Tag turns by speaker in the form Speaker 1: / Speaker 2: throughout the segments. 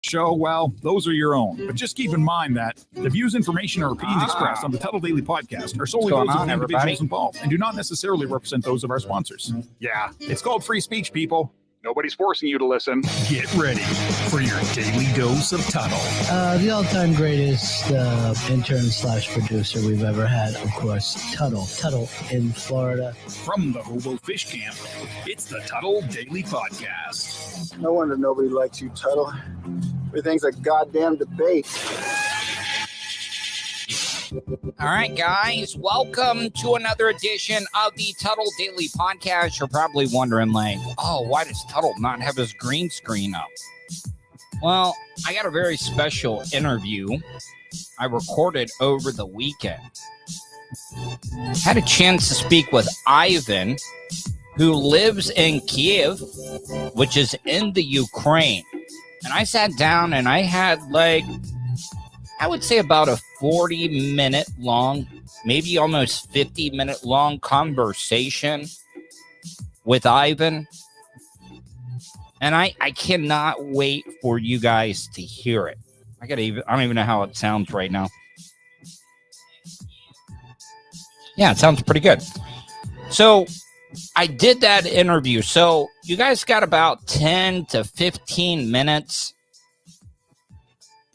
Speaker 1: Show, well, those are your own. But just keep in mind that the views, information, or opinions expressed on the Tuddle Daily Podcast are solely those of the individuals involved and do not necessarily represent those of our sponsors. Yeah, it's called free speech, people. Nobody's forcing you to listen. Get ready for your daily dose of Tuddle.
Speaker 2: The all-time greatest intern/producer we've ever had, of course, Tuddle. Tuddle in Florida.
Speaker 1: From the Hobo Fish Camp, it's the Tuddle Daily Podcast.
Speaker 3: No wonder nobody likes you, Tuddle. Everything's a goddamn debate.
Speaker 4: All right, guys, welcome to another edition of the Tuddle Daily Podcast. You're probably wondering, like, oh, why does Tuddle not have his green screen up? Well, I got a very special interview I recorded over the weekend. Had a chance to speak with Ivan, who lives in Kiev, which is in the Ukraine. And I sat down and I had, like, I would say about a 40-minute long, maybe almost 50-minute long conversation with Ivan. And I cannot wait for you guys to hear it. I don't even know how it sounds right now. Yeah, it sounds pretty good. So I did that interview. So you guys got about 10 to 15 minutes.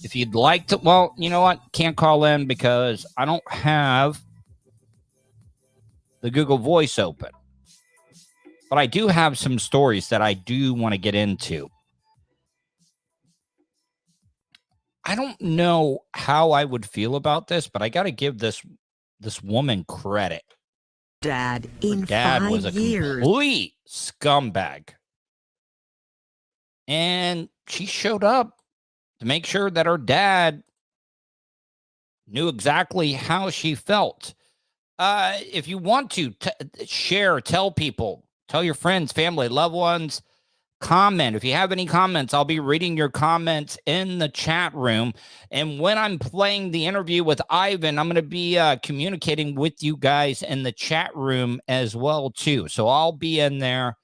Speaker 4: If you'd like to, well, you know what? Can't call in because I don't have the Google Voice open. But I do have some stories that I do want to get into. I don't know how I would feel about this, but I got to give this woman credit.
Speaker 5: Dad,
Speaker 4: Her dad was a complete scumbag. And she showed up to make sure that her dad knew exactly how she felt. If you want to share, tell people, tell your friends, family, loved ones, comment. If you have any comments, I'll be reading your comments in the chat room. And when I'm playing the interview with Ivan, I'm going to be communicating with you guys in the chat room as well, too. So I'll be in there.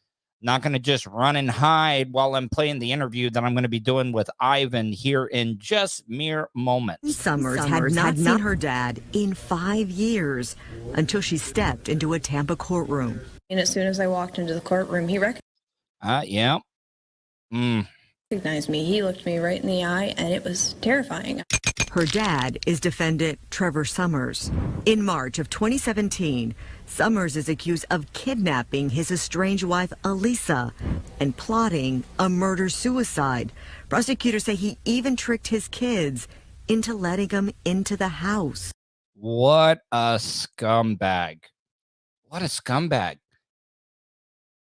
Speaker 4: Not going to just run and hide while I'm playing the interview that I'm going to be doing with Ivan here in just mere moments.
Speaker 5: Summers had not seen her dad in 5 years until she stepped into a Tampa courtroom.
Speaker 6: And as soon as I walked into the courtroom, he
Speaker 4: Yeah.
Speaker 6: recognized me. He looked me right in the eye, and it was terrifying.
Speaker 5: Her dad is defendant Trevor Summers. In March of 2017, Summers is accused of kidnapping his estranged wife, Elisa, and plotting a murder-suicide. Prosecutors say he even tricked his kids into letting him into the house.
Speaker 4: What a scumbag. What a scumbag.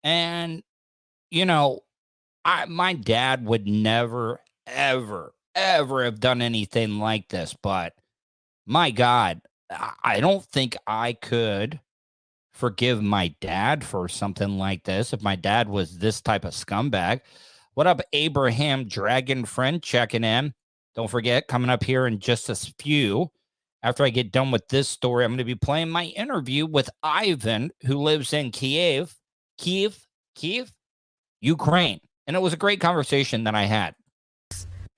Speaker 4: And, you know, my dad would never, ever have done anything like this, but my God, I don't think I could forgive my dad for something like this if my dad was this type of scumbag. What up, Abraham Dragon Friend checking in? Don't forget, coming up here in just a few, after I get done with this story, I'm going to be playing my interview with Ivan, who lives in Kiev, Ukraine. And it was a great conversation that I had.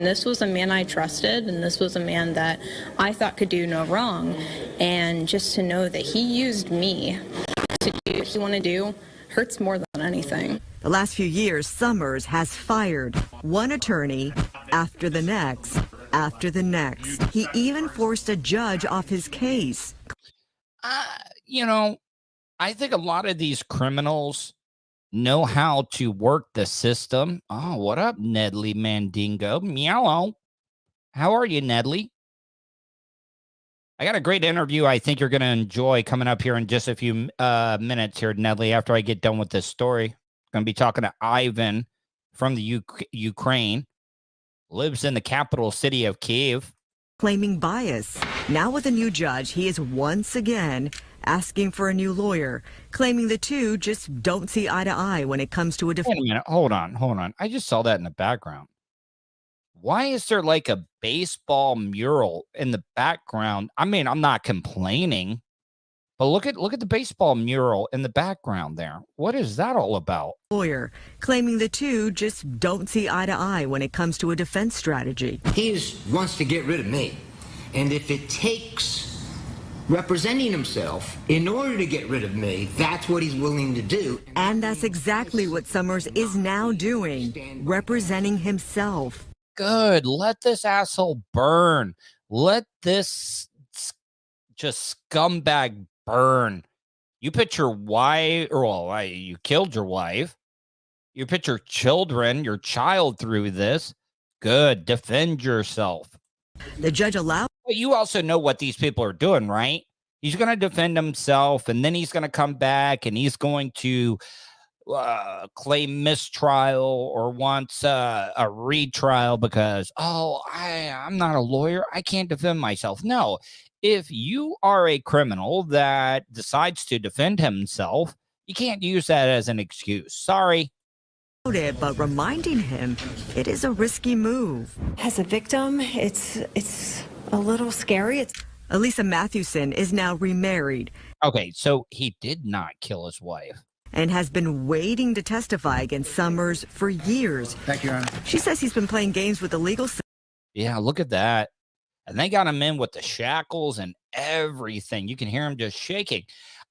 Speaker 6: This was a man I trusted, and this was a man that I thought could do no wrong. And just to know that he used me to do what he wanted to do hurts more than anything.
Speaker 5: The last few years, Summers has fired one attorney after the next, after the next. He even forced a judge off his case.
Speaker 4: You know, I think a lot of these criminals know how to work the system. Oh, what up, Nedley Mandingo? Meow. How are you, Nedley? I got a great interview I think you're going to enjoy coming up here in just a few minutes here, Nedley, after I get done with this story. Going to be talking to Ivan from the Ukraine. Lives in the capital city of Kiev.
Speaker 5: Claiming bias. Now with a new judge, he is once again asking for a new lawyer, claiming the two just don't see eye to eye when it comes to a defense.
Speaker 4: Wait a minute. Hold on. I just saw that in the background. Why is there like a baseball mural in the background? I mean, I'm not complaining, but look at the baseball mural in the background there. What is that all about?
Speaker 5: Lawyer claiming the two just don't see eye to eye when it comes to a defense strategy.
Speaker 7: He wants to get rid of me. And if it takes representing himself in order to get rid of me, that's what he's willing to do.
Speaker 5: And that's exactly what Summers is now doing, representing himself.
Speaker 4: Good. Let this asshole burn. Let this just scumbag burn. You put your wife, or you killed your wife. You put your child through this. Good. Defend yourself.
Speaker 5: The judge allowed.
Speaker 4: But you also know what these people are doing, right? He's going to defend himself, and then he's going to come back, and he's going to claim mistrial or wants a retrial because, I'm not a lawyer. I can't defend myself. No. If you are a criminal that decides to defend himself, you can't use that as an excuse. Sorry.
Speaker 5: But reminding him it is a risky move.
Speaker 8: As a victim, it's a little scary.
Speaker 5: Elisa Mathewson is now remarried.
Speaker 4: Okay, so he did not kill his wife.
Speaker 5: And has been waiting to testify against Summers for years.
Speaker 3: Thank you, Your Honor.
Speaker 5: She says he's been playing games with the legal system.
Speaker 4: Yeah, look at that. And they got him in with the shackles and everything. You can hear him just shaking.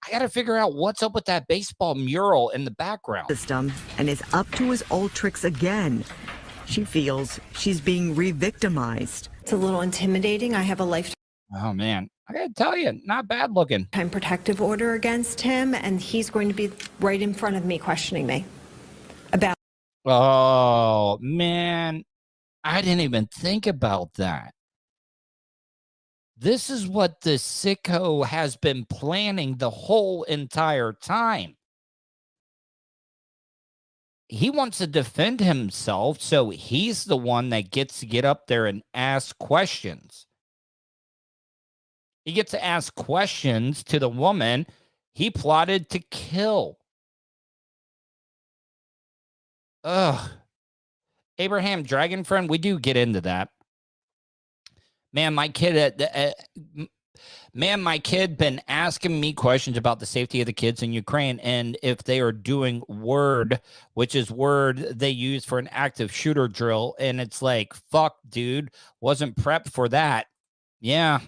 Speaker 4: I got to figure out what's up with that baseball mural in the background.
Speaker 5: And is up to his old tricks again. She feels she's being re-victimized.
Speaker 8: It's a little intimidating. I have a lifetime
Speaker 4: Oh, man. I got to tell you, not bad looking.
Speaker 8: protective order against him, and he's going to be right in front of me questioning me about.
Speaker 4: Oh, man. I didn't even think about that. This is what the sicko has been planning the whole entire time. He wants to defend himself, so he's the one that gets to get up there and ask questions. He gets to ask questions to the woman he plotted to kill. Ugh. Abraham Dragon Friend, we do get into that. Man, my kid been asking me questions about the safety of the kids in Ukraine and if they are doing word, which is word they use for an active shooter drill. And it's like, fuck, dude, wasn't prepped for that. Yeah.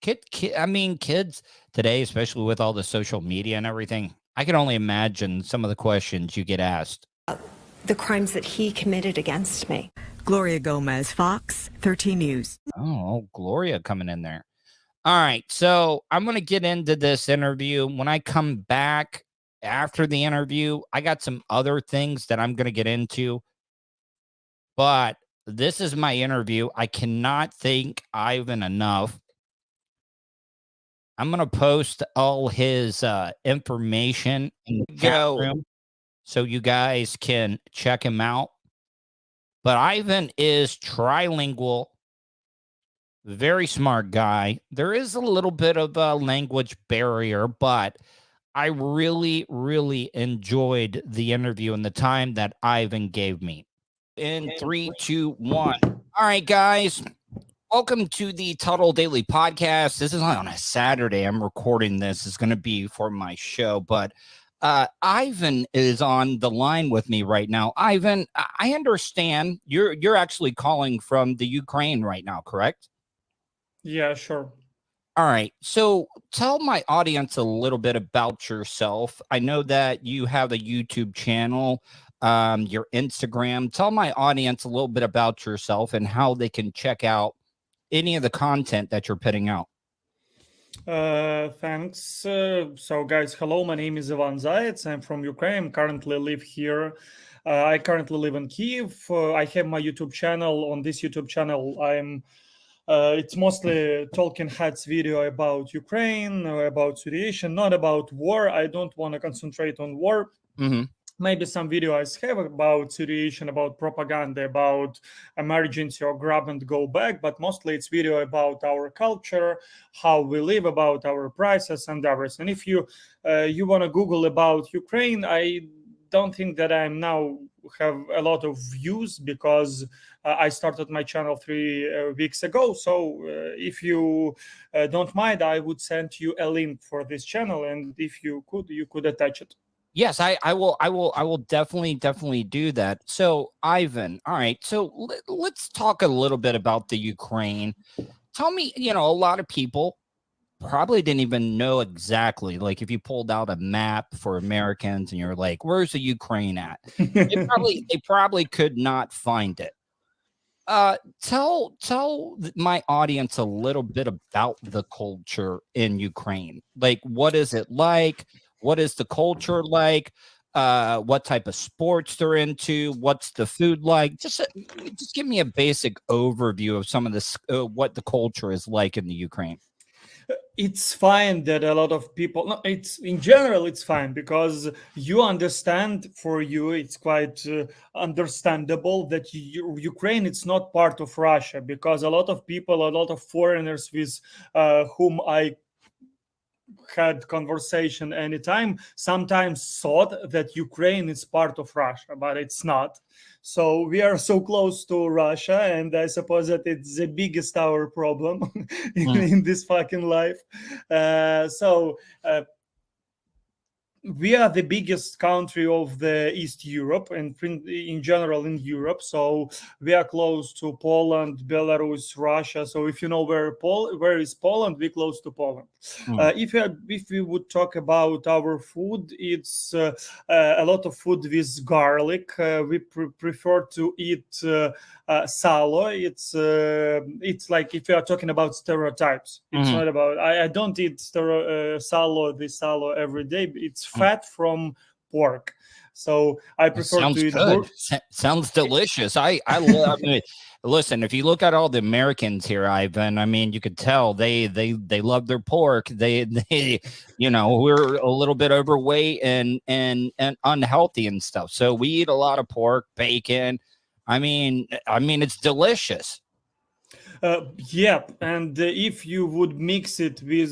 Speaker 4: Kids today, especially with all the social media and everything, I can only imagine some of the questions you get asked.
Speaker 8: The crimes that he committed against me.
Speaker 5: Gloria Gomez, Fox 13 News.
Speaker 4: Oh, Gloria coming in there. All right, so I'm going to get into this interview. When I come back after the interview, I got some other things that I'm going to get into. But this is my interview. I cannot thank Ivan enough. I'm going to post all his information in the chat room so you guys can check him out. But Ivan is trilingual, very smart guy. There is a little bit of a language barrier, but I really, really enjoyed the interview and the time that Ivan gave me. In 3, 2, 1. All right, guys. Welcome to the Tuddle Daily Podcast. This is on a Saturday. I'm recording this. It's going to be for my show, but Ivan is on the line with me right now. Ivan, I understand you're actually calling from the Ukraine right now, correct?
Speaker 9: Yeah, sure.
Speaker 4: All right. So tell my audience a little bit about yourself. I know that you have a YouTube channel, your Instagram. Tell my audience a little bit about yourself and how they can check out any of the content that you're putting out.
Speaker 9: Thanks. So, guys, hello. My name is Ivan Zayets. I'm from Ukraine. Currently live here. I currently live in Kiev. I have my YouTube channel. On this YouTube channel, it's mostly talking heads video about Ukraine, about situation, not about war. I don't want to concentrate on war.
Speaker 4: Mm-hmm.
Speaker 9: Maybe some videos I have about situation, about propaganda, about emergency or grab and go back, but mostly it's video about our culture, how we live, about our prices and everything. If you want to Google about Ukraine, I don't think that I'm now have a lot of views because I started my channel 3 weeks ago. So if you don't mind, I would send you a link for this channel, and if you could attach it.
Speaker 4: Yes, I will definitely do that. So Ivan, all right. So let's talk a little bit about the Ukraine. Tell me, a lot of people probably didn't even know exactly. Like if you pulled out a map for Americans and you're like, "Where's the Ukraine at?" they probably could not find it. Tell my audience a little bit about the culture in Ukraine. Like, what is it like? What is the culture like? What type of sports they're into? What's the food like? Just give me a basic overview of some of this, what the culture is like in the Ukraine.
Speaker 9: It's fine that a lot of people, no, it's in general it's fine because you understand, for you it's quite understandable that Ukraine it's not part of Russia, because a lot of people, a lot of foreigners with whom I had conversation anytime sometimes thought that Ukraine is part of Russia, but it's not. So we are so close to Russia, and I suppose that it's the biggest our problem in this fucking life. We are the biggest country of the East Europe and in general in Europe. So we are close to Poland, Belarus, Russia. So if you know where is Poland, we're close to Poland. If we would talk about our food, it's a lot of food with garlic. We prefer to eat salo. It's like if you are talking about stereotypes. It's not about. I don't eat salo every day. It's fat from pork. So I prefer to eat
Speaker 4: good. Sounds delicious. I love it. Listen, if you look at all the Americans here, Ivan, I mean, you could tell they love their pork. They we're a little bit overweight and unhealthy and stuff. So we eat a lot of pork, bacon. I mean, it's delicious.
Speaker 9: Yep, and if you would mix it with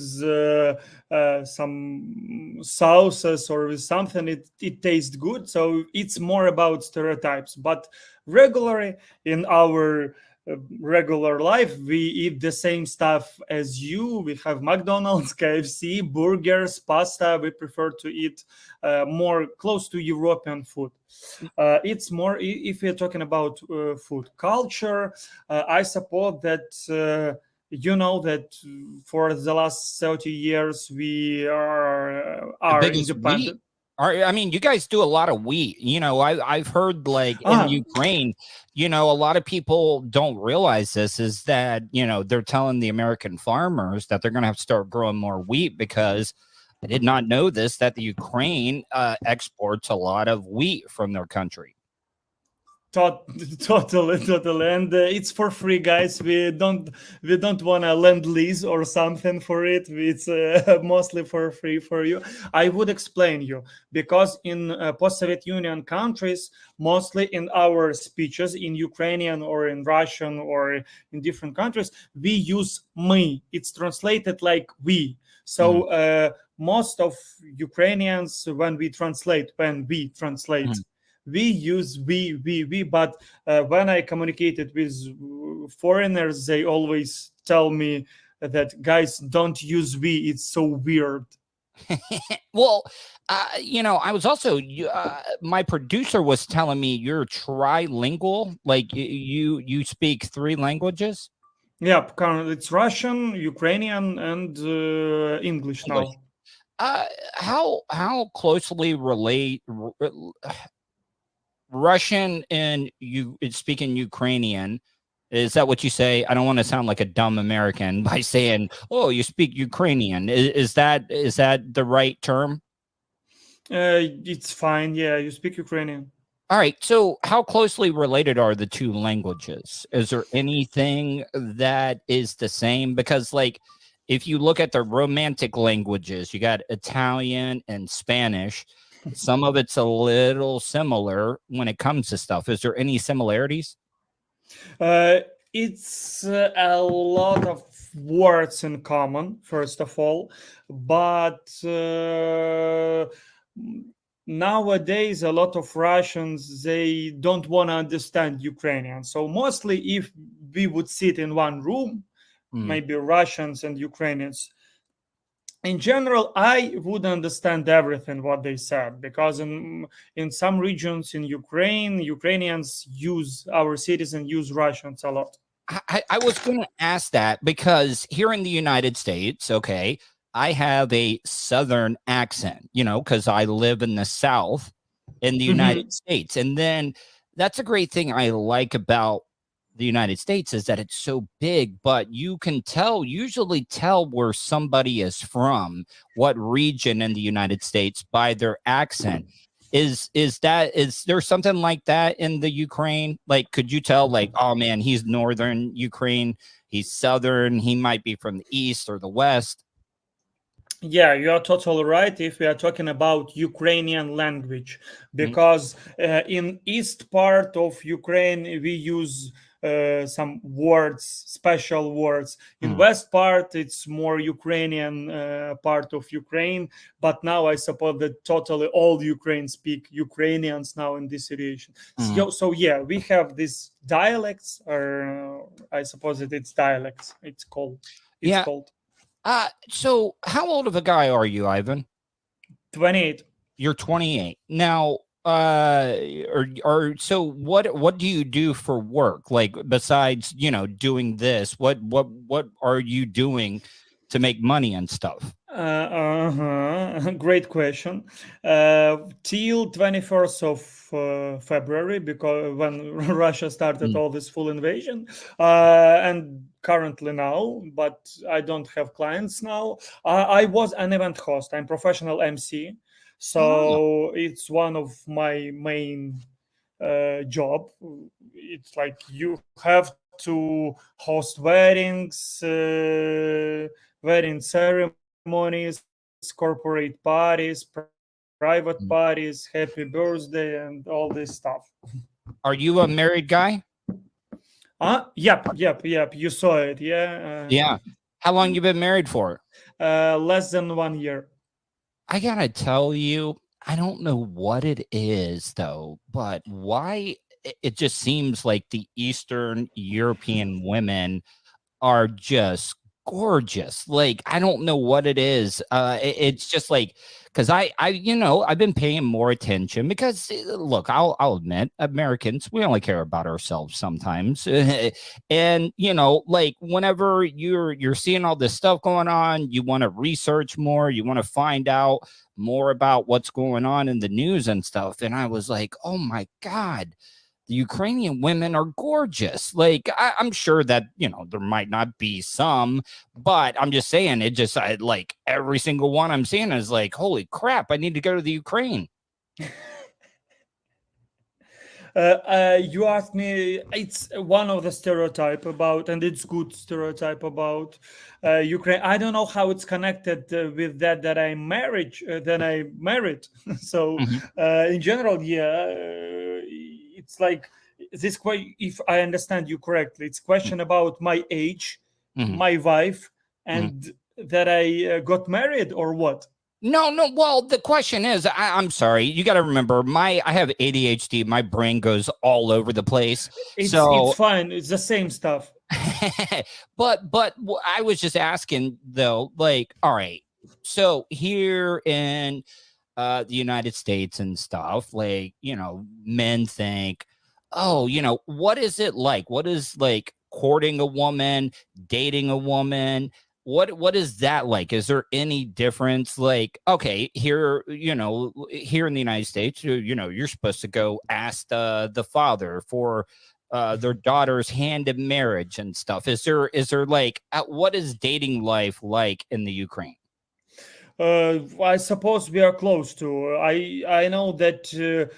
Speaker 9: some sauces or with something, it tastes good. So it's more about stereotypes. But regularly in our regular life, we eat the same stuff as you. We have McDonald's, KFC, burgers, pasta. We prefer to eat more close to European food. It's more, if we're talking about food culture, I suppose that that for the last 30 years we are independent.
Speaker 4: I mean, you guys do a lot of wheat. I've heard like in Ukraine, a lot of people don't realize this is that, they're telling the American farmers that they're going to have to start growing more wheat, because I did not know this, that the Ukraine exports a lot of wheat from their country.
Speaker 9: Totally, and it's for free, guys. We don't want a lend lease or something for it. It's mostly for free for you. I would explain you, because in post-Soviet Union countries, mostly in our speeches in Ukrainian or in Russian or in different countries, we use "мы." It's translated like "we." So most of Ukrainians, when we translate, we use we, but when I communicated with foreigners, they always tell me that, guys, don't use we, it's so weird.
Speaker 4: Well, I was also my producer was telling me you're trilingual, like you speak 3 languages.
Speaker 9: Yeah, currently it's Russian, Ukrainian, and English now.
Speaker 4: How closely relate Russian and you speaking Ukrainian? Is that what you say? I don't want to sound like a dumb American by saying, "Oh, you speak Ukrainian." Is that the right term?
Speaker 9: It's fine. Yeah, you speak Ukrainian.
Speaker 4: All right. So, how closely related are the 2 languages? Is there anything that is the same? Because, like, if you look at the romantic languages, you got Italian and Spanish. Some of it's a little similar when it comes to stuff. Is there any similarities?
Speaker 9: It's a lot of words in common, first of all, but nowadays a lot of Russians, they don't want to understand Ukrainian. So mostly if we would sit in one room, maybe Russians and Ukrainians, in general, I would understand everything what they said, because in some regions in Ukraine, Ukrainians use, our citizens use Russians a lot.
Speaker 4: I was going to ask that because here in the United States, okay, I have a Southern accent, because I live in the South in the United States. And then that's a great thing I like about the United States is that it's so big, but you can usually tell where somebody is from, what region in the United States by their accent. Is there something like that in the Ukraine? Like, could you tell, like, oh man, he's Northern Ukraine, he's Southern, he might be from the East or the West?
Speaker 9: Yeah, you are totally right if we are talking about Ukrainian language, because in east part of Ukraine, we use some words, special words. In west part, it's more Ukrainian part of Ukraine. But now I suppose that totally all Ukraine speak Ukrainians now in this situation. So yeah, we have these dialects, or I suppose it's dialects. It's called.
Speaker 4: So how old of a guy are you, Ivan?
Speaker 9: 28.
Speaker 4: You're 28 now. So what do you do for work? Like, besides doing this, what are you doing to make money and stuff?
Speaker 9: Great question. Till 21st of February, because when Russia started all this full invasion, and currently now, but I don't have clients now. I was an event host. I'm professional MC, so it's one of my main job. It's like you have to host weddings, wedding ceremonies, corporate parties, private parties, happy birthday, and all this stuff.
Speaker 4: Are you a married guy?
Speaker 9: Yep. You saw it, yeah.
Speaker 4: Yeah. How long you been married for?
Speaker 9: Less than 1 year.
Speaker 4: I gotta tell you, I don't know what it is though, but why it just seems like the Eastern European women are just gorgeous. Like, I don't know what it is. It's just like, because I've been paying more attention because look, I'll admit, Americans, we only care about ourselves sometimes. And like, whenever you're seeing all this stuff going on, you want to research more, you want to find out more about what's going on in the news and stuff. And I was like, oh my God, the Ukrainian women are gorgeous. Like, I'm sure that, there might not be some, but I'm just saying like every single one I'm seeing is like, holy crap, I need to go to the Ukraine.
Speaker 9: You asked me, it's one of the stereotype about, and it's good stereotype about Ukraine. I don't know how it's connected with that I married. So in general, yeah, it's like this. If I understand you correctly, it's question about my age, my wife, and that I got married, or what?
Speaker 4: No. Well, the question is, I'm sorry. You got to remember, I have ADHD. My brain goes all over the place.
Speaker 9: It's fine. It's the same stuff.
Speaker 4: but I was just asking though, like, all right, So here in the United States and stuff, like, men think, oh, what is it like? What is like courting a woman, dating a woman? What is that like? Is there any difference? Like, okay, here, here in the United States, you're supposed to go ask the father for their daughter's hand in marriage and stuff. Is there like what is dating life like in the Ukraine?
Speaker 9: I suppose we are close to. I know that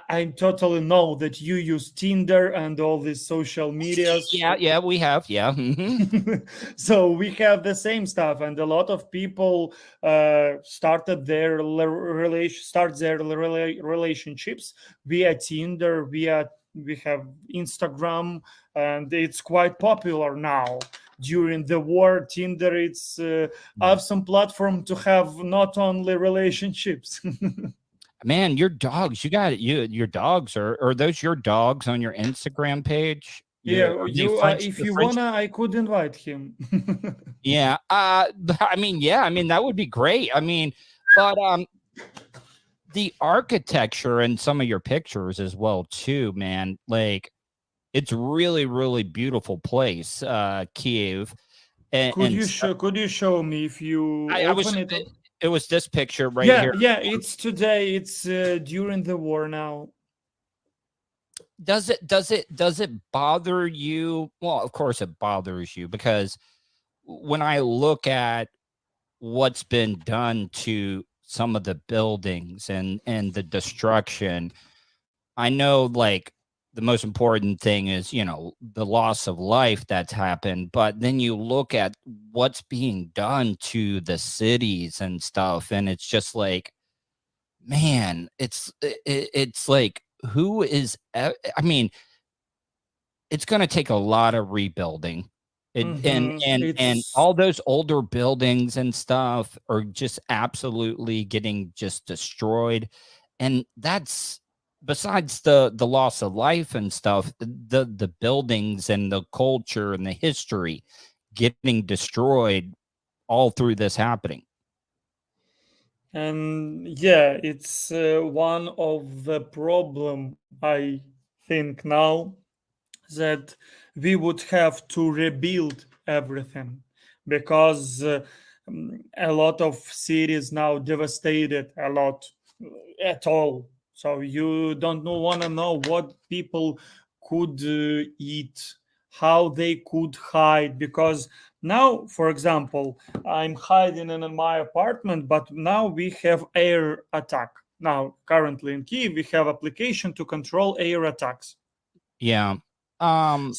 Speaker 9: I totally know that you use Tinder and all these social medias.
Speaker 4: Yeah, we have. Yeah.
Speaker 9: So we have the same stuff, and a lot of people started their relationships via Tinder, we have Instagram, and it's quite popular now. During the war, Tinder it's awesome platform to have not only relationships.
Speaker 4: Man, your dogs, your dogs are those your dogs on your Instagram page?
Speaker 9: Yeah,
Speaker 4: Are they
Speaker 9: you
Speaker 4: French,
Speaker 9: if
Speaker 4: the
Speaker 9: you
Speaker 4: French?
Speaker 9: wanna, I could invite him.
Speaker 4: Yeah. I mean, yeah, I mean that would be great. I mean, but the architecture and some of your pictures as well too, man. Like it's really, really beautiful place, Kiev.
Speaker 9: Could you show me if you
Speaker 4: I was
Speaker 9: open it?
Speaker 4: it was this picture right
Speaker 9: Yeah,
Speaker 4: here.
Speaker 9: yeah, it's today. It's during the war now.
Speaker 4: Does it bother you? Well, of course it bothers you because when I look at what's been done to some of the buildings and the destruction, I know like the most important thing is, the loss of life that's happened, but then you look at what's being done to the cities and stuff and it's just like, man, it's like I mean, it's going to take a lot of rebuilding. And
Speaker 9: It's
Speaker 4: all those older buildings and stuff are just absolutely getting just destroyed. And that's besides the loss of life and stuff, the buildings and the culture and the history getting destroyed all through this happening.
Speaker 9: and yeah, it's one of the problem I think now that we would have to rebuild everything because a lot of cities now devastated a lot at all. So you don't want to know what people could eat, how they could hide. Because now, for example, I'm hiding in my apartment, but now we have air attack. Now, currently in Kiev, we have application to control air attacks.
Speaker 4: Yeah. Um,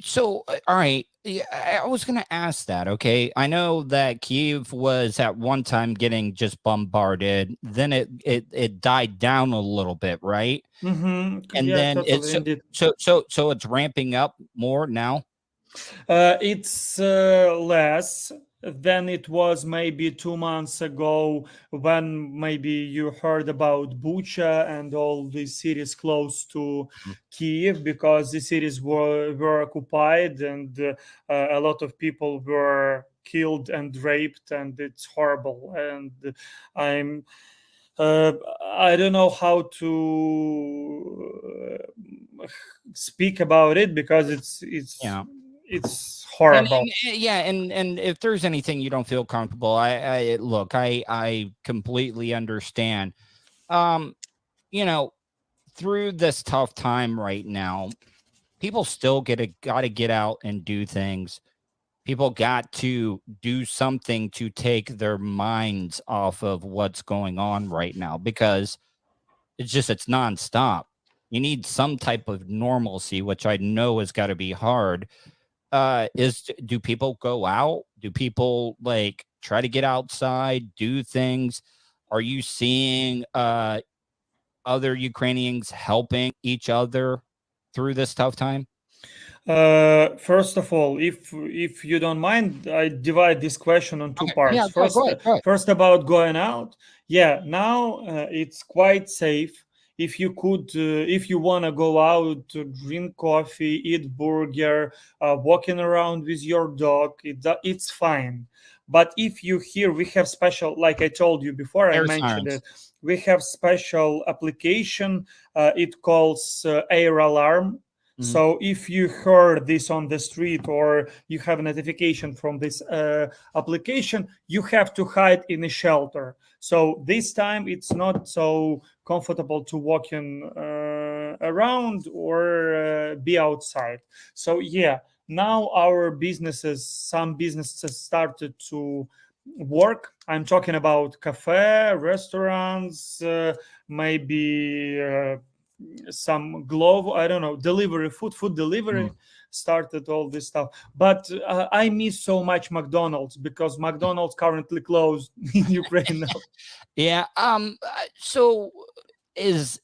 Speaker 9: So
Speaker 4: all right. Yeah, I was going to ask that. Okay. I know that Kiev was at one time getting just bombarded. Then it died down a little bit, right? And
Speaker 9: yeah,
Speaker 4: then
Speaker 9: totally, indeed.
Speaker 4: so it's ramping up more now.
Speaker 9: It's less than it was maybe 2 months ago when maybe you heard about Bucha and all these cities close to Kiev because the cities were occupied and a lot of people were killed and raped, and it's horrible. And I'm uh, I don't know how to speak about it because
Speaker 4: Yeah.
Speaker 9: it's
Speaker 4: And,
Speaker 9: horrible.
Speaker 4: yeah, and if there's anything you don't feel comfortable, I look, I completely understand. Um, you know, through this tough time right now, people still got to get out and do things. People got to do something to take their minds off of what's going on right now because it's nonstop. You need some type of normalcy, which I know has got to be hard. Do people go out? Do people like try to get outside, do things? Are you seeing other Ukrainians helping each other through this tough time?
Speaker 9: First of all, if you don't mind, I divide this question on two
Speaker 4: Okay. Yeah,
Speaker 9: parts.
Speaker 4: go ahead. Go ahead.
Speaker 9: First about going out. Yeah, now it's quite safe. If you want to go out to drink coffee, eat burger, walking around with your dog, it's fine. But if you hear, we have special, like I told you before, I
Speaker 4: Air
Speaker 9: mentioned
Speaker 4: sirens.
Speaker 9: it. We have special application. It calls air alarm. So if you heard this on the street or you have a notification from this application, you have to hide in a shelter. So this time it's not so comfortable to walk in around or be outside. So yeah, now our businesses, some businesses started to work. I'm talking about cafe, restaurants, maybe some glove, I don't know, delivery, food delivery started all this stuff. But I miss so much McDonald's because McDonald's currently closed in Ukraine now.
Speaker 4: Yeah. So is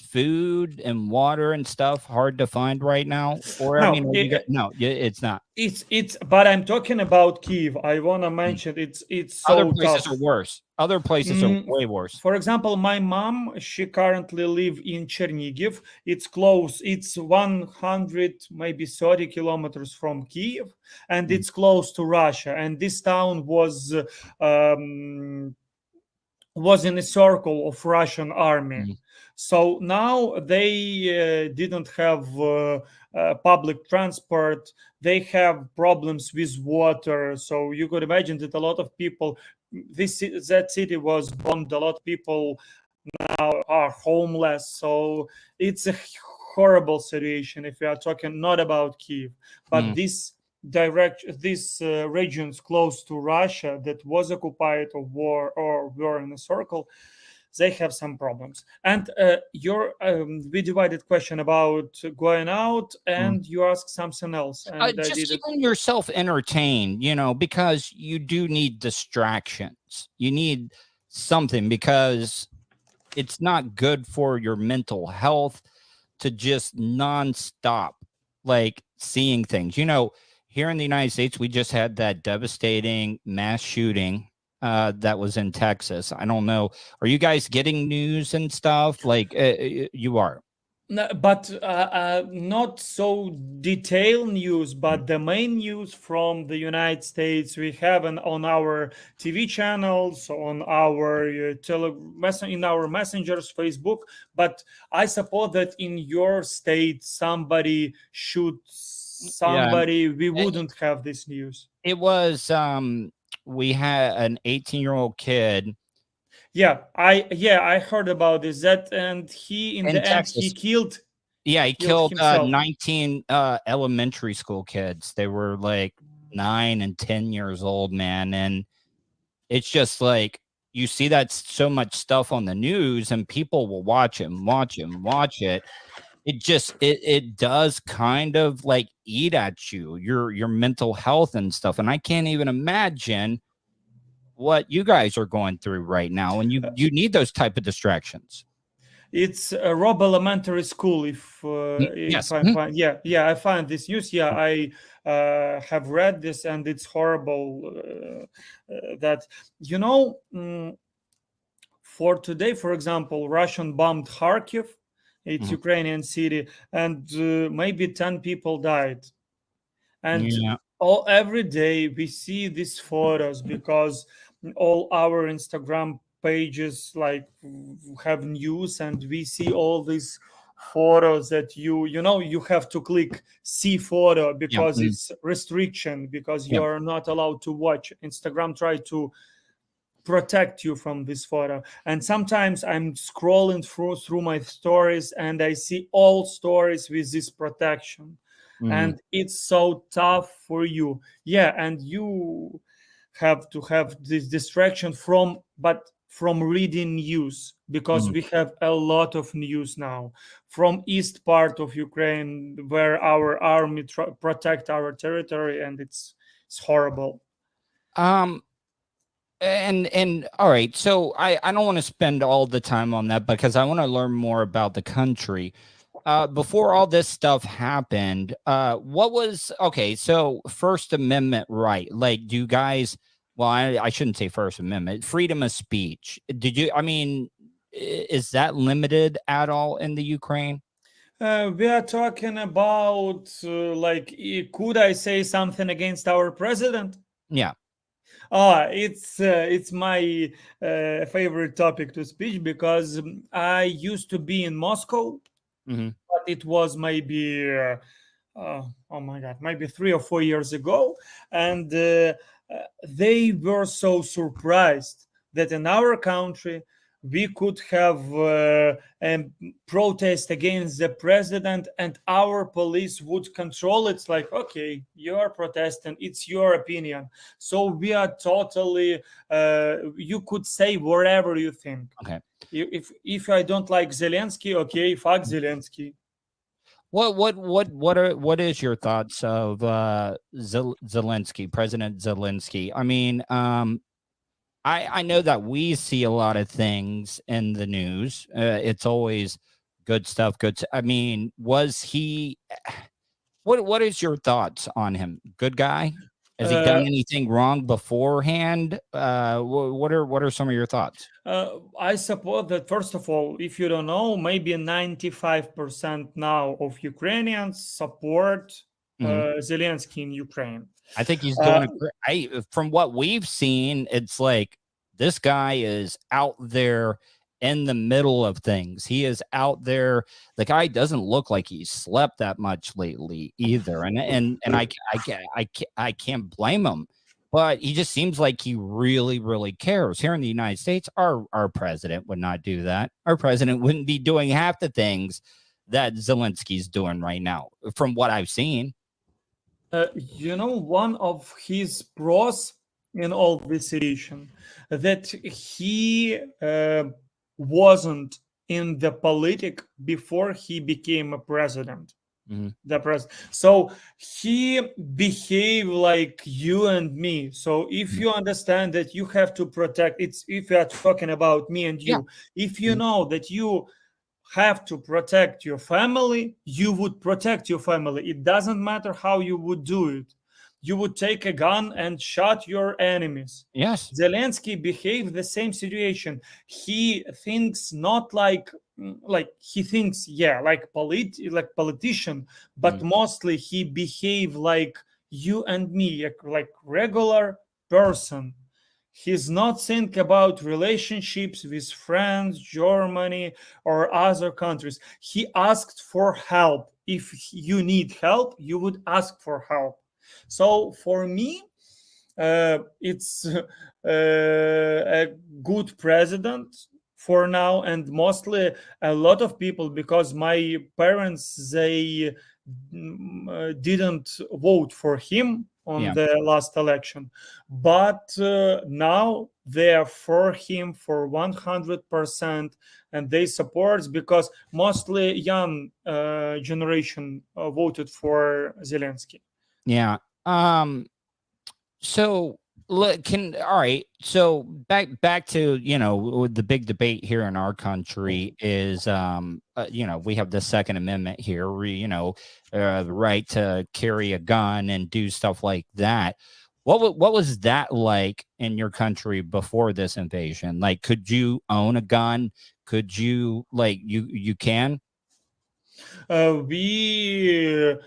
Speaker 4: food and water and stuff hard to find right now? Or I mean,
Speaker 9: No,
Speaker 4: it's not.
Speaker 9: it's but I'm talking about Kiev. I want to mention it's
Speaker 4: Other
Speaker 9: so
Speaker 4: places
Speaker 9: tough.
Speaker 4: are worse. Other places are way worse.
Speaker 9: For example, my mom, she currently live in Chernigiv. It's close. It's 100, maybe 30 kilometers from Kiev, and it's close to Russia. And this town was in a circle of Russian army. So now they didn't have public transport. They have problems with water. So you could imagine that a lot of people, that city was bombed. A lot of people now are homeless. So it's a horrible situation if we are talking not about Kiev, but these regions close to Russia that was occupied or were in a circle, they have some problems. And your we divided question about going out, and you asked something else, and I
Speaker 4: Just
Speaker 9: did
Speaker 4: keeping yourself entertained, because you do need distractions. You need something because it's not good for your mental health to just nonstop like seeing things. Here in the United States, we just had that devastating mass shooting that was in Texas. I don't know. Are you guys getting news and stuff? Like you are?
Speaker 9: No, but not so detailed news, but the main news from the United States we have on our TV channels, on our in our messengers, Facebook. But I suppose that in your state, somebody should we wouldn't have this news.
Speaker 4: It was we had an 18-year-old kid.
Speaker 9: I heard about this. And he in the
Speaker 4: Texas.
Speaker 9: end he killed.
Speaker 4: Yeah, he killed 19 elementary school kids. They were like 9 and 10 years old, man. And it's just like you see that so much stuff on the news, and people will watch it. It does kind of like eat at you, your mental health and stuff. And I can't even imagine what you guys are going through right now, and you need those type of distractions.
Speaker 9: It's a Rob Elementary School. If I find, I find this news. I have read this, and it's horrible. That for today, for example, Russian bombed Kharkiv. It's Ukrainian city, and maybe 10 people died. And every day we see these photos because all our Instagram pages like have news, and we see all these photos that you have to click see photo because it's restriction, because you are not allowed to watch. Instagram try to protect you from this photo. And sometimes I'm scrolling through my stories, and I see all stories with this protection. And it's so tough for you. And you have to have this distraction from reading news, because we have a lot of news now from east part of Ukraine where our army protect our territory, and it's horrible.
Speaker 4: And all right, so I don't want to spend all the time on that because I want to learn more about the country. Before all this stuff happened, what was so First Amendment right? Like, do you guys, well, I shouldn't say First Amendment, freedom of speech. Is that limited at all in the Ukraine?
Speaker 9: We are talking about could I say something against our president?
Speaker 4: Yeah.
Speaker 9: It's my favorite topic to speak because I used to be in Moscow,
Speaker 4: Hmm.
Speaker 9: but it was maybe oh my god, maybe 3 or 4 years ago, and they were so surprised that in our country we could have a protest against the president and our police would control it. It's like, okay, you are protesting, it's your opinion, so we are totally you could say whatever you think.
Speaker 4: Okay.
Speaker 9: If I don't like Zelensky, okay, fuck Zelensky.
Speaker 4: What is your thoughts of Zelensky, President Zelensky? I mean, I know that we see a lot of things in the news. It's always good stuff. I mean, was he? What is your thoughts on him? Good guy? Has he done
Speaker 9: uh,
Speaker 4: anything wrong beforehand? What are some of your thoughts?
Speaker 9: I suppose that first of all, if you don't know, maybe 95% now of Ukrainians support
Speaker 4: Mhm.
Speaker 9: Zelensky in Ukraine.
Speaker 4: I think he's
Speaker 9: Uh,
Speaker 4: doing from what we've seen, it's like this guy is out there in the middle of things. He is out there. The guy doesn't look like he's slept that much lately either. And I can't blame him. But he just seems like he really, really cares. Here in the United States, our president would not do that. Our president wouldn't be doing half the things that Zelensky's doing right now, from what I've seen.
Speaker 9: one of his pros in all this situation that he wasn't in the politic before he became a president.
Speaker 4: Mhm.
Speaker 9: The president, so he behave like you and me. So if
Speaker 4: Mhm.
Speaker 9: you understand that you have to protect, it's if you are talking about me and
Speaker 4: Yeah.
Speaker 9: you, if you
Speaker 4: Mhm.
Speaker 9: know that you have to protect your family, you would protect your family. It doesn't matter how you would do it. You would take a gun and shot your enemies.
Speaker 4: Yes.
Speaker 9: Zelensky behaved the same situation. He thinks not like he thinks, yeah, like politician, but
Speaker 4: Mhm.
Speaker 9: mostly he behave like you and me, like regular person. He's not think about relationships with France, Germany, or other countries. He asked for help. If you need help, you would ask for help. So for me, it's a good president for now, and mostly a lot of people, because my parents, they didn't vote for him on
Speaker 4: Yeah.
Speaker 9: the last election, but now they are for him for 100%, and they support because mostly young generation voted for Zelensky.
Speaker 4: Yeah. Um, so look, can all right. So back to the big debate here in our country is we have the Second Amendment here, the right to carry a gun and do stuff like that. What was that like in your country before this invasion? Like, could you own a gun? Could you you can?
Speaker 9: We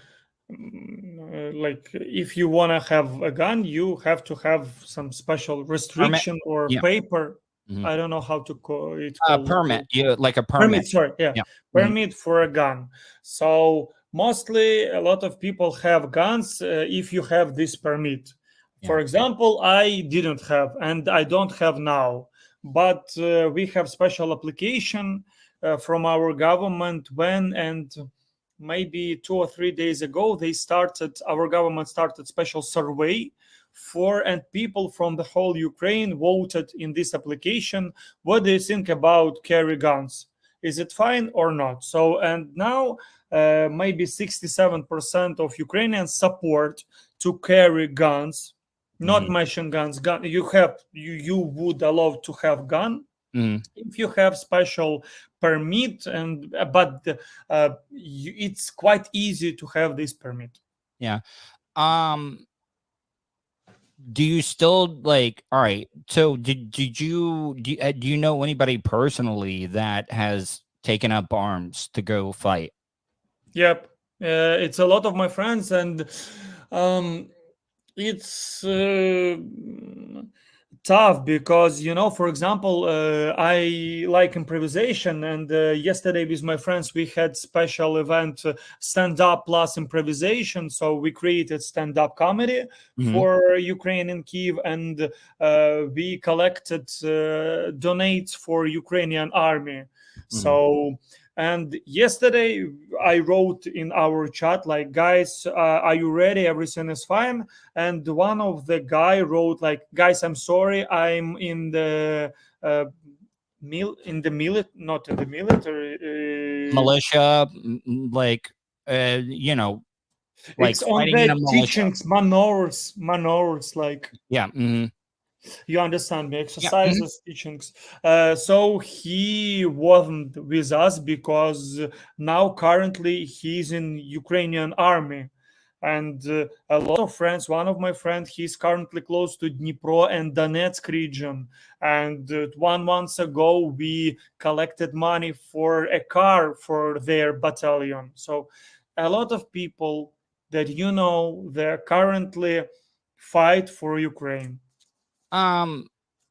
Speaker 9: like if you want to have a gun, you have to have some special
Speaker 4: Permit?
Speaker 9: restriction or
Speaker 4: Yeah.
Speaker 9: paper.
Speaker 4: Mhm.
Speaker 9: I don't know how to call it called.
Speaker 4: Permit. You like a permit.
Speaker 9: Permit, sorry, yeah,
Speaker 4: Yeah. Mhm.
Speaker 9: permit for a gun. So mostly a lot of people have guns if you have this permit.
Speaker 4: Yeah.
Speaker 9: For example, I didn't have and I don't have now, but we have special application from our government when, and maybe 2 or 3 days ago, our government started special survey for, and people from the whole Ukraine voted in this application. What do you think about carry guns? Is it fine or not? So, and now maybe 67% of Ukrainians support to carry guns, not
Speaker 4: Mhm.
Speaker 9: machine guns. Gun, you would allow to have gun
Speaker 4: Mhm.
Speaker 9: if you have special permit, and but it's quite easy to have this permit.
Speaker 4: Yeah. Um, do you still like all right, so do you know anybody personally that has taken up arms to go fight?
Speaker 9: Yep, it's a lot of my friends, and um, It's tough because, for example, I like improvisation, and yesterday with my friends we had special event, stand up plus improvisation. So we created stand up comedy for Ukraine in Kiev, and we collected donates for Ukrainian army. So, and yesterday I wrote in our chat like, guys, are you ready? Everything is fine. And one of the guy wrote like, guys, I'm sorry, I'm in the not in the military.
Speaker 4: Militia, like, like
Speaker 9: It's on
Speaker 4: fighting in a
Speaker 9: the
Speaker 4: militia.
Speaker 9: teachings, manors, like.
Speaker 4: Yeah.
Speaker 9: You understand me?
Speaker 4: Yeah.
Speaker 9: Exercises, teachings. So he wasn't with us because now currently he's in Ukrainian army, and a lot of friends. One of my friends, he's currently close to Dnipro and Donetsk region. And 1 month ago, we collected money for a car for their battalion. So a lot of people that they're currently fight for Ukraine.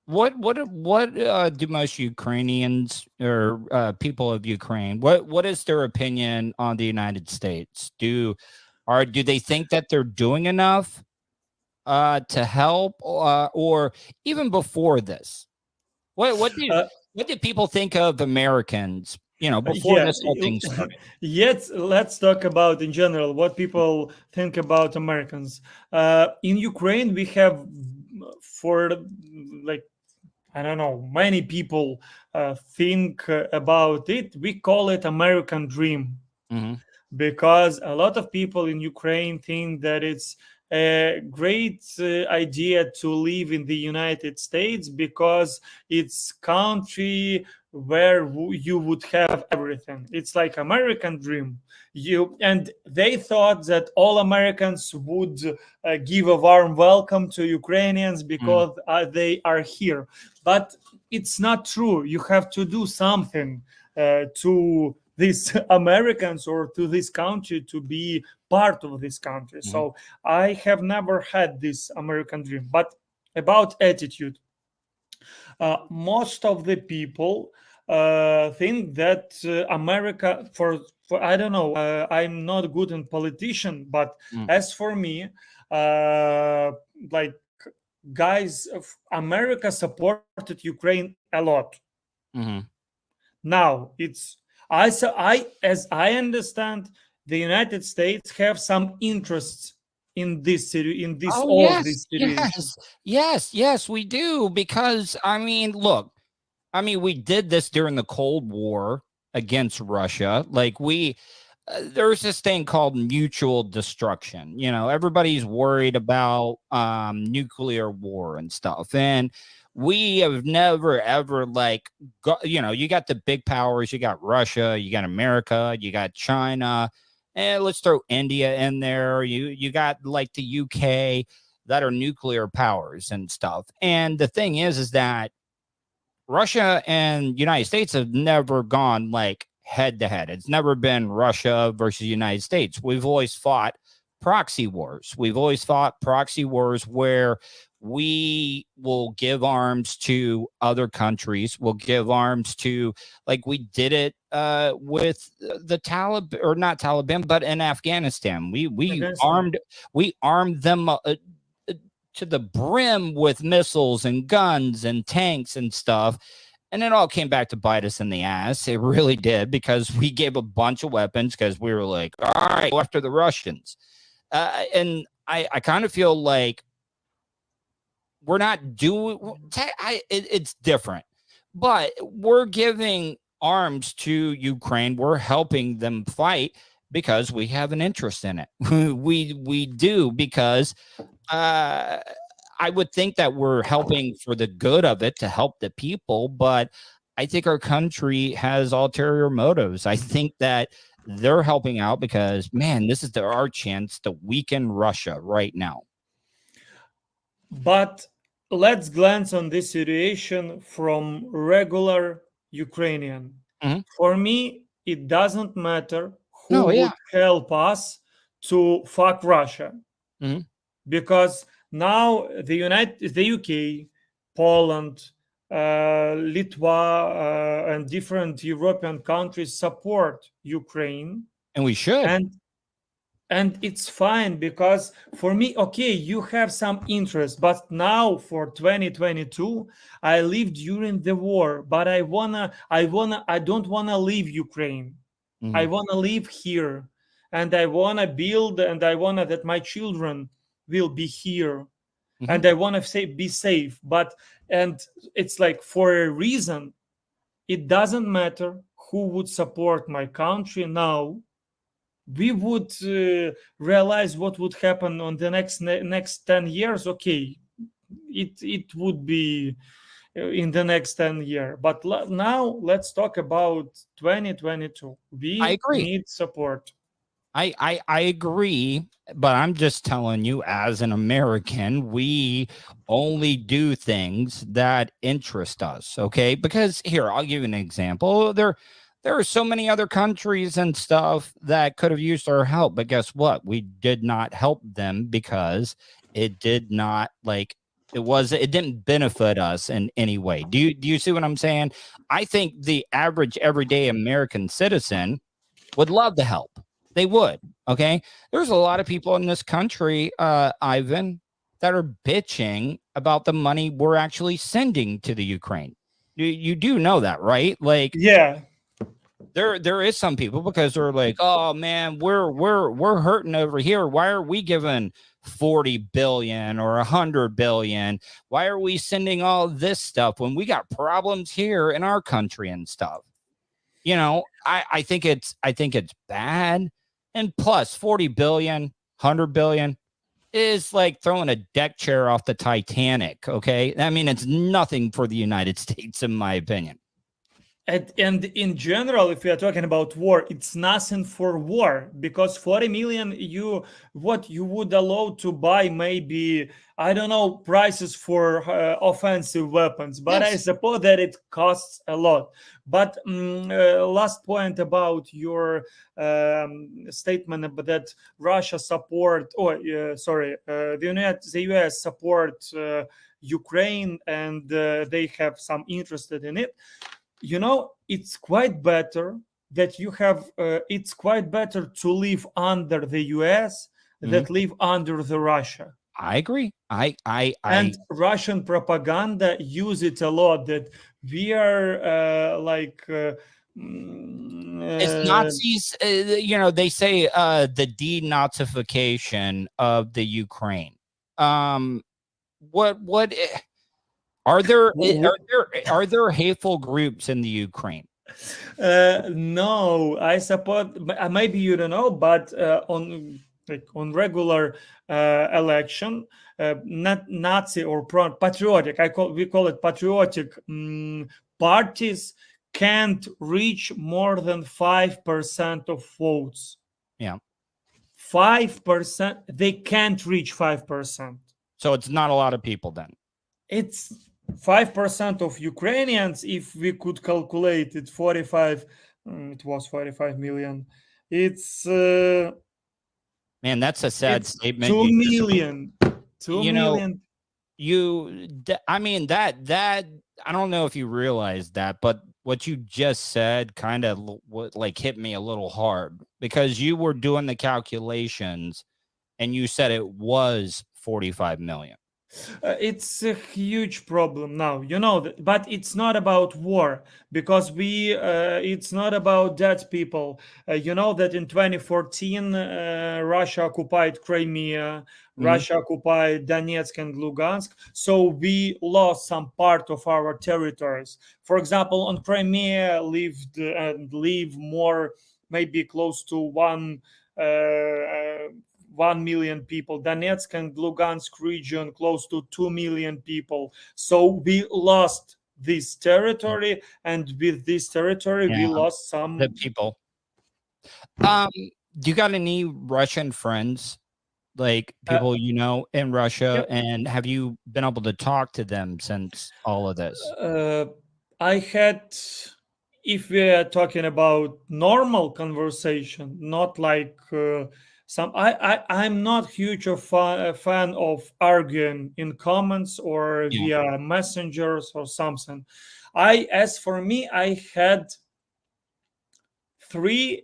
Speaker 4: What do most Ukrainians or people of Ukraine, what is their opinion on the United States? Do they think that they're doing enough to help, or even before this? What did people think of Americans, before this whole thing started?
Speaker 9: Yes, let's talk about in general what people think about Americans. In Ukraine, we have, for like, I don't know, many people think about it. We call it American dream because a lot of people in Ukraine think that it's a great idea to live in the United States because it's country where you would have everything. It's like American dream. And they thought that all Americans would give a warm welcome to Ukrainians because they are here. But it's not true. You have to do something to these Americans or to this country to be part of this country. So I have never had this American dream. But about attitude, most of the people think that America, for I don't know, I'm not good in politician, but as for me, like, guys, America supported Ukraine a lot. Now it's as I understand, the United States have some interests in this situation.
Speaker 4: Yes, we do. Because look, we did this during the Cold War against Russia. Like, there's this thing called mutual destruction. Everybody's worried about nuclear war and stuff, and we have never ever you got the big powers. You got Russia, you got America, you got China, and let's throw India in there. You got like the UK that are nuclear powers and stuff. And the thing is that Russia and United States have never gone like head to head. It's never been Russia versus United States. We've always fought proxy wars. We've always fought proxy wars where we will give arms to other countries. We'll give arms to, like we did it with the Taliban, or not Taliban, but in Afghanistan. We armed them to the brim with missiles and guns and tanks and stuff. And it all came back to bite us in the ass. It really did, because we gave a bunch of weapons because we were like, all right, go after the Russians. And I kind of feel like we're not doing it's different, but we're giving arms to Ukraine. We're helping them fight because we have an interest in it. we do, because I would think that we're helping for the good of it, to help the people, but I think our country has ulterior motives. I think that they're helping out because, man, this is our chance to weaken Russia right now.
Speaker 9: But let's glance on this situation from regular Ukrainian. For me, it doesn't matter who would help us to fuck Russia. Because Now the UK, Poland, Litva, and different European countries support Ukraine,
Speaker 4: And we should.
Speaker 9: And it's fine, because for me, okay, you have some interest, but now for 2022, I lived during the war, but I don't wanna leave Ukraine.
Speaker 4: Mhm.
Speaker 9: I wanna live here, and I wanna build, and I wanna that my children will be here, and I wanna be safe. And it's like, for a reason, it doesn't matter who would support my country now. We would realize what would happen on the next 10 years. Okay, it would be in the next 10 years, but now let's talk about 2022. We
Speaker 4: I agree.
Speaker 9: need support.
Speaker 4: I agree, but I'm just telling you, as an American, we only do things that interest us. Okay, because here, I'll give you an example. There are so many other countries and stuff that could have used our help, but guess what? We did not help them because it did not it didn't benefit us in any way. Do you see what I'm saying? I think the average everyday American citizen would love the help. They would. Okay. There's a lot of people in this country, Ivan, that are bitching about the money we're actually sending to the Ukraine. You do know that, right? Like,
Speaker 9: yeah,
Speaker 4: there is some people, because they're like, oh man, we're hurting over here. Why are we giving 40 billion or 100 billion? Why are we sending all this stuff when we got problems here in our country and stuff? You know, I think it's bad. And plus 40 billion, 100 billion is like throwing a deck chair off the Titanic. Okay. I mean, it's nothing for the United States, in my opinion.
Speaker 9: and in general, if we are talking about war, it's nothing for war, because 40 million, you would allow to buy, maybe, I don't know, prices for offensive weapons, but I suppose that it costs a lot. But last point about your statement about that Russia support, the US support Ukraine, and they have some interest in it. You know, it's quite better that you have. It's quite better to live under the US than live under the Russia.
Speaker 4: I agree.
Speaker 9: And Russian propaganda use it a lot, that we are
Speaker 4: it's Nazis. They say the denazification of the Ukraine. What are there hateful groups in the Ukraine?
Speaker 9: No, I suppose maybe you don't know, but on regular election, not Nazi or patriotic, we call it patriotic parties can't reach more than 5% of votes.
Speaker 4: Yeah,
Speaker 9: 5%. They can't reach 5%.
Speaker 4: So it's not a lot of people then.
Speaker 9: It's 5% of Ukrainians. If we could calculate it, 45. It was 45 million. It's
Speaker 4: man, that's a sad statement.
Speaker 9: 2 million. 2 million.
Speaker 4: I mean, that I don't know if you realize that, but what you just said kind of like hit me a little hard, because you were doing the calculations and you said it was 45 million.
Speaker 9: It's a huge problem now, but it's not about war, because it's not about dead people. You know that in 2014, Russia occupied Crimea, Russia occupied Donetsk and Lugansk, so we lost some part of our territories. For example, on Crimea live more, maybe close to 1 million people. Donetsk and Lugansk region, close to 2 million people. So we lost this territory, and with this territory, we lost some
Speaker 4: the people. Do you got any Russian friends, like people in Russia? And have you been able to talk to them since all of this?
Speaker 9: I had, if we are talking about normal conversation, not like I'm not huge of a fan of arguing in comments or via messengers or something. As for me, I had three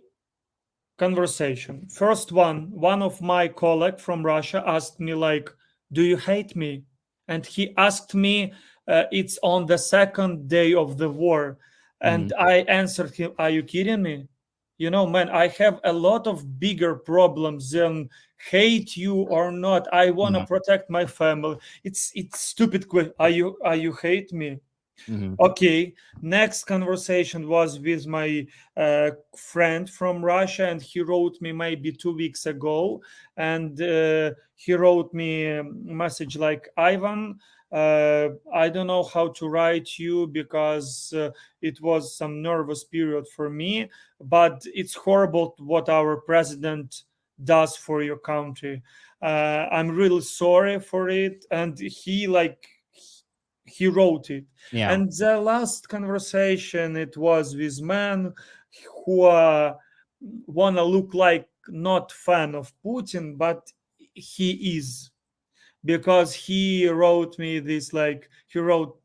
Speaker 9: conversation. First one of my colleague from Russia asked me like, "Do you hate me?" And he asked me, it's on the second day of the war, and I answered him, "Are you kidding me? You know, man, I have a lot of bigger problems than hate you or not. I want to protect my family. It's stupid. Are you hate me?" Okay, next conversation was with my friend from Russia, and he wrote me maybe 2 weeks ago, and he wrote me a message like, "Ivan, I don't know how to write you because it was some nervous period for me, but it's horrible what our president does for your country. I'm really sorry for it." And he wrote it.
Speaker 4: Yeah.
Speaker 9: And the last conversation, it was with man who wanna look like not fan of Putin, but he is, because he wrote me this like he wrote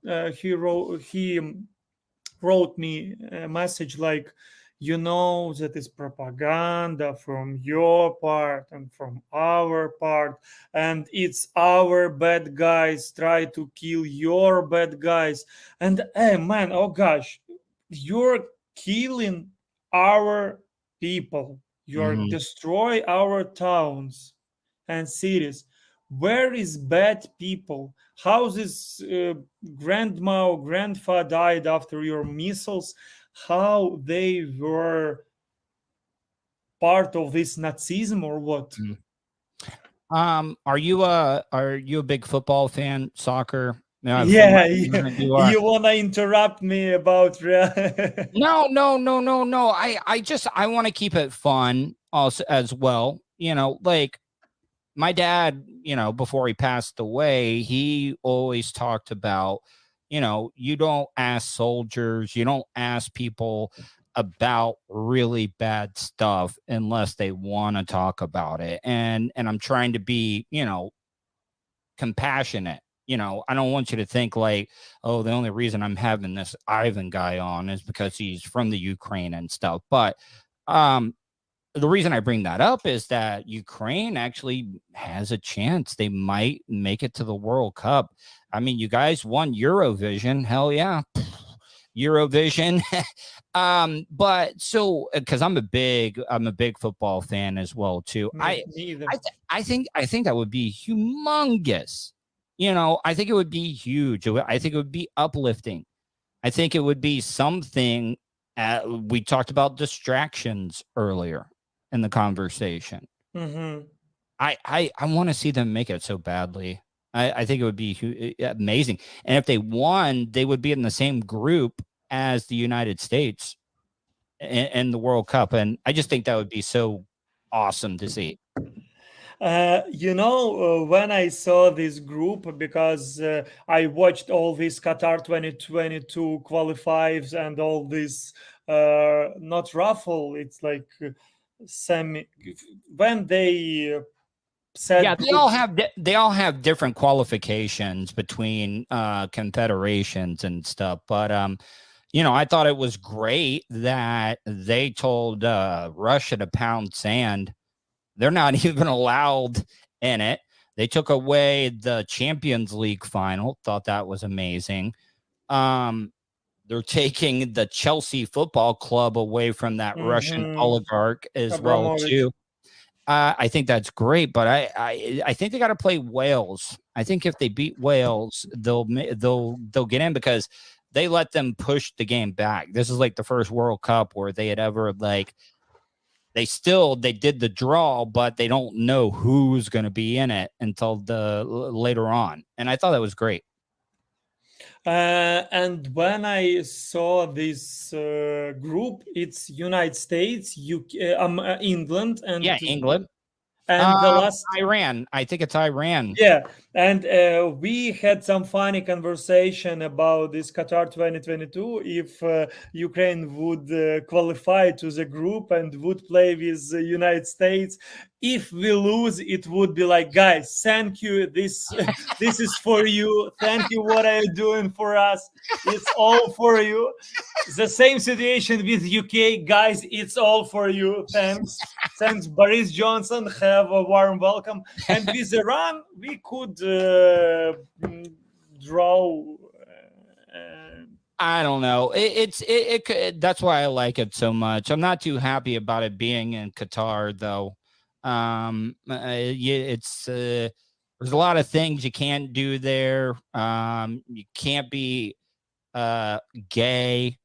Speaker 9: me a message like, that is propaganda from your part and from our part, and it's our bad guys try to kill your bad guys. And hey man, oh gosh, you're killing our people, you're destroy our towns and cities. Where is bad people? How this grandma or grandpa died after your missiles? How they were part of this Nazism or what?
Speaker 4: Are you a big football fan, soccer? No,
Speaker 9: Yeah,
Speaker 4: you are.
Speaker 9: you wanna interrupt me about
Speaker 4: No. I want to keep it fun also as well. Like my dad, before he passed away, he always talked about, you don't ask soldiers, you don't ask people about really bad stuff unless they want to talk about it. And I'm trying to be, compassionate. I don't want you to think like, oh, the only reason I'm having this Ivan guy on is because he's from the Ukraine and stuff. But the reason I bring that up is that Ukraine actually has a chance. They might make it to the World Cup. I mean, you guys won Eurovision. Hell yeah. Eurovision. But so because I'm a big football fan as well too. I think that would be humongous. I think it would be huge. I think it would be uplifting. I think it would be something. We talked about distractions earlier in the conversation. I want to see them make it so badly. I think it would be amazing. And if they won, they would be in the same group as the United States in the World Cup. And I just think that would be so awesome to see.
Speaker 9: When I saw this group, because I watched all these Qatar 2022 qualifiers and all this, not raffle, it's like semi, when they said,
Speaker 4: yeah, they all have different qualifications between confederations and stuff. But I thought it was great that they told Russia to pound sand. They're not even allowed in it. They took away the Champions League final. Thought that was amazing. They're taking the Chelsea Football Club away from that Russian oligarch as well too. I think that's great, but I think they got to play Wales. I think if they beat Wales, they'll get in because they let them push the game back. This is like the first World Cup where they had ever like. They did the draw, but they don't know who's going to be in it until later on. And I thought that was great.
Speaker 9: And when I saw this group, it's United States, England, and
Speaker 4: England,
Speaker 9: and the last
Speaker 4: Iran. I think it's Iran.
Speaker 9: Yeah, And we had some funny conversation about this Qatar 2022. If Ukraine would qualify to the group and would play with the United States, if we lose, it would be like, guys, thank you. This this is for you. Thank you. What are you doing for us? It's all for you. The same situation with UK, guys. It's all for you. Thanks, Boris Johnson. Have a warm welcome. And with Iran, we could draw.
Speaker 4: I don't know. That's why I like it so much. I'm not too happy about it being in Qatar, though. It's there's a lot of things you can't do there. You can't be gay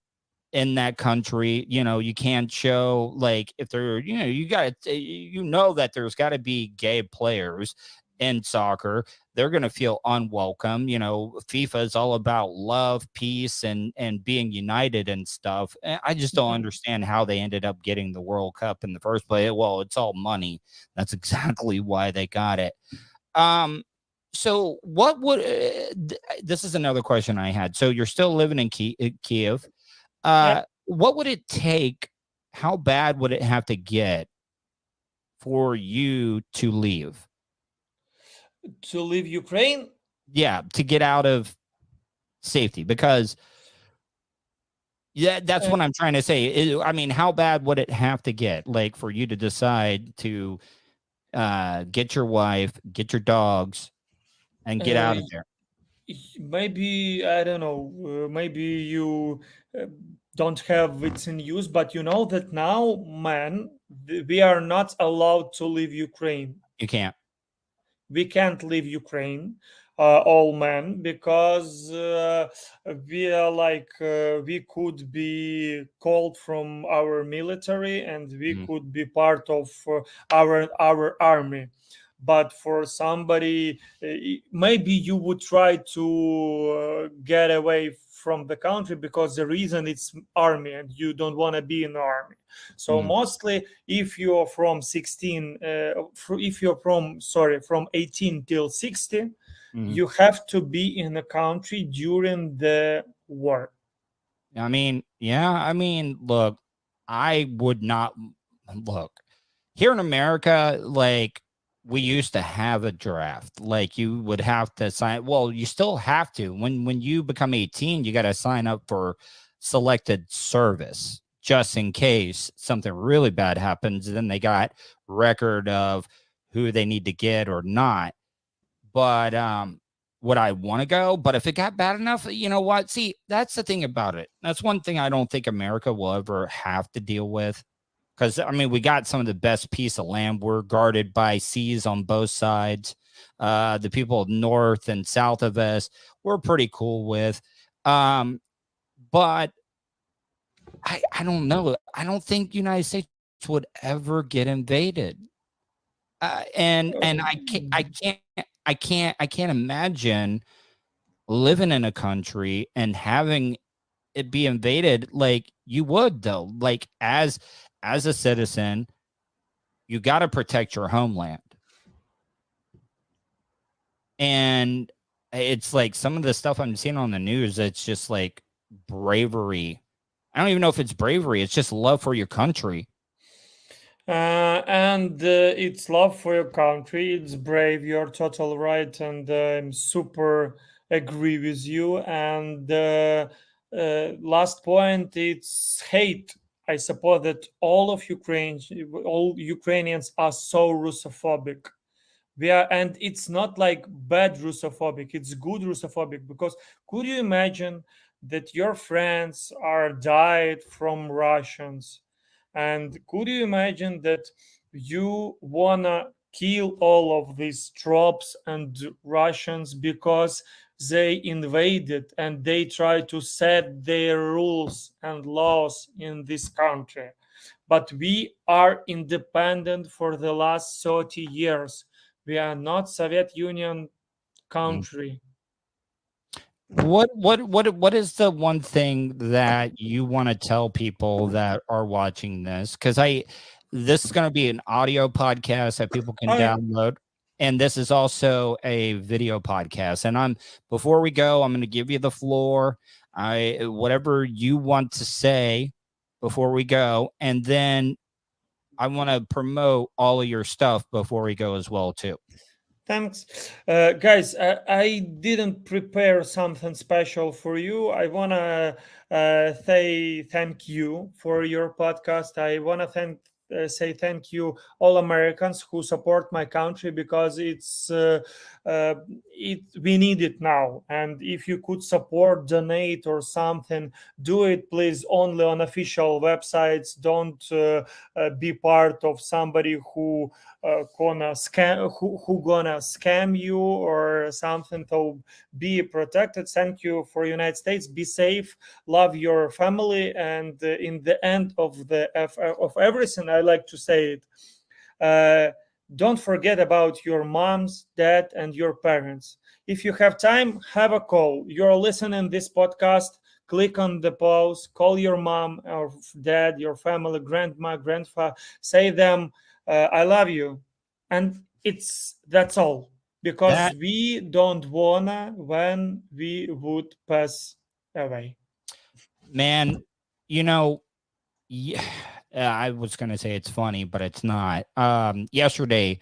Speaker 4: in that country. You can't show, like, if they're, you got to, that there's got to be gay players in soccer. They're going to feel unwelcome. FIFA is all about love, peace, and being united and stuff. And I just don't understand how they ended up getting the World Cup in the first place. Well, it's all money. That's exactly why they got it. So what would this is another question I had. So you're still living in Kiev. What would it take? How bad would it have to get for you to leave?
Speaker 9: To leave Ukraine?
Speaker 4: Yeah, to get out of safety, because that's what I'm trying to say. I mean, how bad would it have to get, like, for you to decide to get your wife, get your dogs, and get out of there?
Speaker 9: Maybe, I don't know, maybe you don't have it in use, but you know that now, man, we are not allowed to leave Ukraine.
Speaker 4: You can't.
Speaker 9: We can't leave Ukraine, all men, because we are like, we could be called from our military and we could be part of our army. But for somebody, maybe you would try to get away from the country because the reason it's army and you don't want to be in the army. So mostly, if you're from 18 till 60, you have to be in the country during the war.
Speaker 4: I mean, look, I would not look here in America. Like, we used to have a draft. Like, you would have to sign. Well, you still have to. When you become 18, you got to sign up for selected service just in case something really bad happens. Then they got record of who they need to get or not. But would I want to go? But if it got bad enough, you know what? See, that's the thing about it. That's one thing I don't think America will ever have to deal with. Because, I mean, we got some of the best piece of land. We're guarded by seas on both sides. The people north and south of us, we're pretty cool with. But I don't know. I don't think the United States would ever get invaded. And I can't imagine living in a country and having it be invaded like you would, though. Like, as a citizen, you got to protect your homeland. And it's like some of the stuff I'm seeing on the news, it's just like bravery. I don't even know if it's bravery. It's just love for your country.
Speaker 9: And it's love for your country. It's brave. You're total right. And I'm super agree with you. And last point, it's hate. I suppose that all Ukrainians are so Russophobic. And it's not like bad Russophobic, it's good Russophobic, because could you imagine that your friends are died from Russians? And could you imagine that you wanna kill all of these troops and Russians because they invaded and they try to set their rules and laws in this country? But we are independent for the last 30 years. We are not Soviet Union country.
Speaker 4: What is the one thing that you want to tell people that are watching this? Because this is going to be an audio podcast that people can download. and this is also a video podcast. And before we go, I'm going to give you the floor. Whatever you want to say before we go, and then I want to promote all of your stuff before we go as well too.
Speaker 9: Thanks. Guys, I didn't prepare something special for you. I want to say thank you for your podcast. I want to say thank you all Americans who support my country, because we need it now. And if you could support, donate or something, do it please only on official websites. Don't be part of somebody who gonna scam you or something. So be protected. Thank you for United States. Be safe, love your family, and in the end of everything, I like to say it, don't forget about your moms, dad, and your parents. If you have time, have a call. You're listening this podcast, click on the pause, call your mom or dad, your family, grandma, grandpa, say them I love you. And that's all, because we don't wanna when we would pass away.
Speaker 4: Man, yeah, I was going to say it's funny, but it's not. Yesterday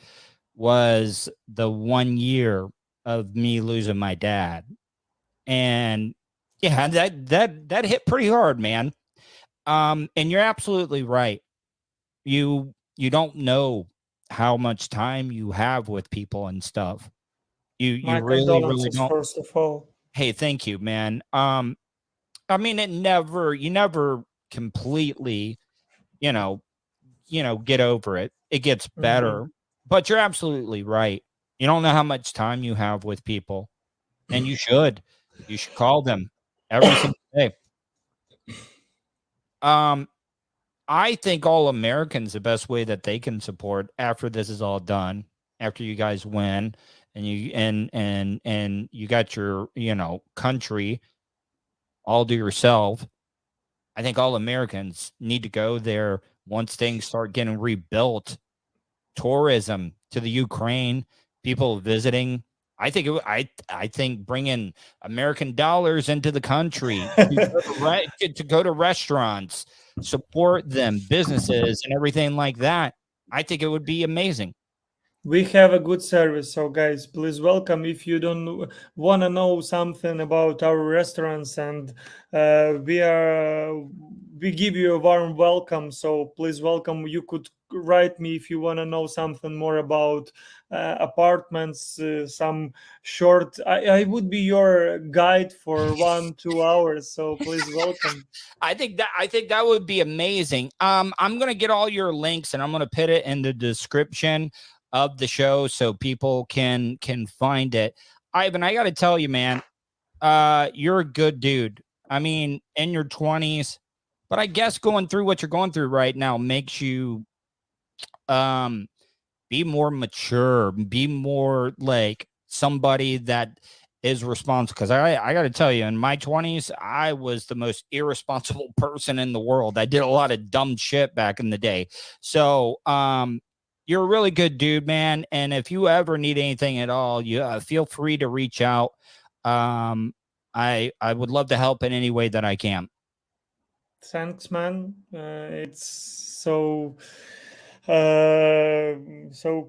Speaker 4: was the 1 year of me losing my dad. And yeah, that hit pretty hard, man. And you're absolutely right. You don't know how much time you have with people and stuff. You
Speaker 9: My
Speaker 4: really
Speaker 9: condolences,
Speaker 4: don't.
Speaker 9: first of all.
Speaker 4: Hey, thank you, man. I mean, you never completely, you know, get over it. It gets better. But you're absolutely right. You don't know how much time you have with people, and you should call them every single day. I think all Americans, the best way that they can support after this is all done, after you guys win and you got your, country all to yourself. I think all Americans need to go there once things start getting rebuilt. Tourism to the Ukraine, people visiting. I think I think bringing American dollars into the country to go to restaurants, support them, businesses, and everything like that. I think it would be amazing.
Speaker 9: We have a good service, so guys, please welcome. If you don't want to know something about our restaurants, and we give you a warm welcome, so please welcome. You could write me if you want to know something more about apartments, some short. I would be your guide for 1-2 hours, so please welcome.
Speaker 4: I think that would be amazing. I'm gonna get all your links and I'm gonna put it in the description of the show so people can find it. Ivan, I got to tell you, man, you're a good dude. I mean, in your 20s, but I guess going through what you're going through right now makes you be more mature, be more like somebody that is responsible. Because I got to tell you, in my 20s, I was the most irresponsible person in the world. I did a lot of dumb shit back in the day. So, you're a really good dude, man. And if you ever need anything at all, you feel free to reach out. I would love to help in any way that I can.
Speaker 9: Thanks, man. It's so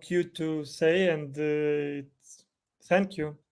Speaker 9: cute to say, and thank you.